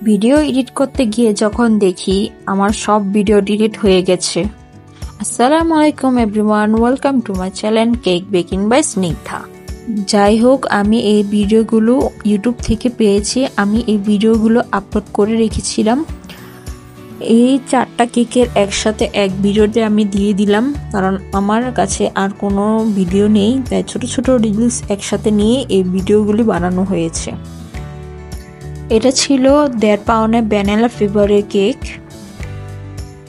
Video edit করতে গিয়ে যখন দেখি আমার সব ভিডিও ডিলিট হয়ে গেছে। আসসালামু আলাইকুম everyone, welcome to my channel cake baking by Snigdha. যাই হোক, আমি এই ভিডিওগুলো ইউটিউব থেকে পেয়েছি। আমি এই ভিডিওগুলো আপলোড করে রেখেছিলাম। এই 4টা কেকের একসাথে এক ভিডিওতে আমি দিয়ে দিলাম, কারণ আমার কাছে আর কোনো ভিডিও নেই, তাই ছোট ছোট রিলস একসাথে নিয়ে এই ভিডিওগুলি বানানো হয়েছে। এটা ছিল 1.5 পাউন্ডের ভ্যানিলা ফ্লেভারের কেক।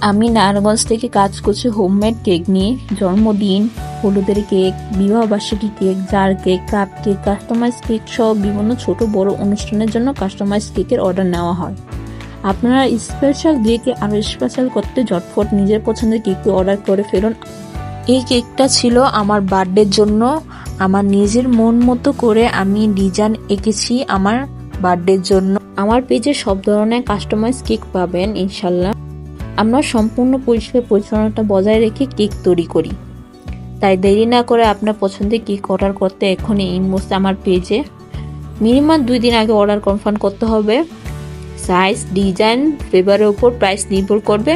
আমি নারায়ণগঞ্জ থেকে কাজ করছি হোমমেড কেক নিয়ে। জন্মদিন, হলুদের কেক, বিবাহবার্ষিকী cake, jar cake, cupcake, customise cake সহ বিভিন্ন ছোট বড় অনুষ্ঠানের জন্য কাস্টমাইজ কেকের অর্ডার নেওয়া হয়। আপনারা স্পেশাল ডেকে আরও স্পেশাল করতে ঝটফট নিজের পছন্দের কেকটি অর্ডার করে ফেলুন। এই কেকটা ছিল আমার বার্থডের জন্য। আমার নিজের মন মতো করে আমি ডিজাইন এঁকেছি আমার বার্থডের জন্য। আমার পেজে সব ধরনের কাস্টমাইজ কেক পাবেন ইনশাল্লাহ। আমরা সম্পূর্ণ পরিষ্কার পরিচ্ছন্নতা বজায় রেখে কেক তৈরি করি, তাই দেরি না করে আপনার পছন্দের কেক অর্ডার করতে এখনই ইনবক্সে আমার পেজে মিনিমাম 2 দিন আগে অর্ডার কনফার্ম করতে হবে। সাইজ, ডিজাইন, ফ্লেভারের উপর প্রাইস নির্ভর করবে।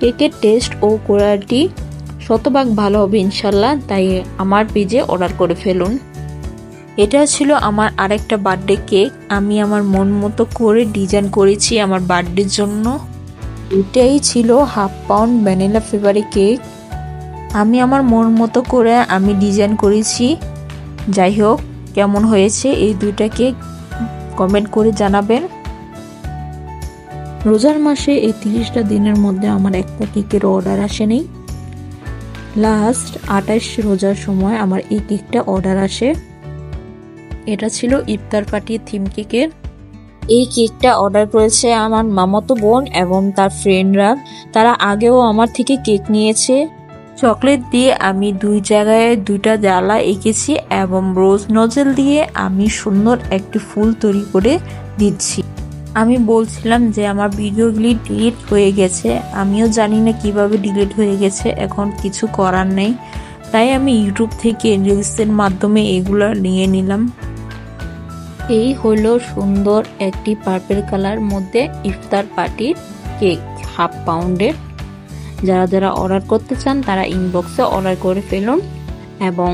কেকের টেস্ট ও কোয়ালিটি শতভাগ ভালো হবে ইনশাল্লাহ, তাই আমার পেজে অর্ডার করে ফেলুন। এটা ছিল আমার আরেকটা বার্থডে কেক। আমি আমার মন মতো করে ডিজাইন করেছি আমার বার্থডের জন্য। এটাই ছিল 1/2 পাউন্ড ভ্যানিলা ফ্লেভারের কেক। আমি আমার মন মতো করে আমি ডিজাইন করেছি। যাই হোক, কেমন হয়েছে এই 2টা কেক কমেন্ট করে জানাবেন। রোজার মাসে এই 30টা দিনের মধ্যে আমার একটা কেকের অর্ডার আসেনি। লাস্ট 28 রোজার সময় আমার এই কেকটা অর্ডার আসে। এটা ছিল ইফতার পার্টি থিম কেকের। এই কেকটা অর্ডার করেছে আমার মামাতো বোন এবং তার ফ্রেন্ডরা। তারা আগেও আমার থেকে কেক নিয়েছে। চকলেট দিয়ে আমি 2 জায়গায় 2টা জ্বালা এঁকেছি এবং রোজ নজেল দিয়ে আমি সুন্দর একটি ফুল তৈরি করে দিচ্ছি। আমি বলছিলাম যে আমার ভিডিওগুলি ডিলিট হয়ে গেছে। আমিও জানি না কিভাবে ডিলিট হয়ে গেছে, এখন কিছু করার নেই, তাই আমি ইউটিউব থেকে রিলসের মাধ্যমে এগুলো নিয়ে নিলাম। এই হলো সুন্দর একটি পার্পল কালার মধ্যে ইফতার পার্টির কেক 1/2 পাউন্ডের। যারা যারা অর্ডার করতে চান তারা ইনবক্সে অর্ডার করে ফেলুন, এবং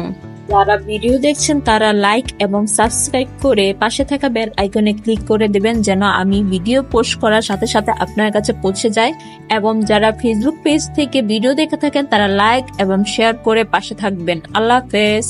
যারা ভিডিও দেখছেন তারা লাইক এবং সাবস্ক্রাইব করে পাশে থাকা বেল আইকনে ক্লিক করে দেবেন, যেন আমি ভিডিও পোস্ট করার সাথে সাথে আপনার কাছে পৌঁছে যায়। এবং যারা ফেসবুক পেজ থেকে ভিডিও দেখে থাকেন তারা লাইক এবং শেয়ার করে পাশে থাকবেন। আল্লাহ হাফেজ।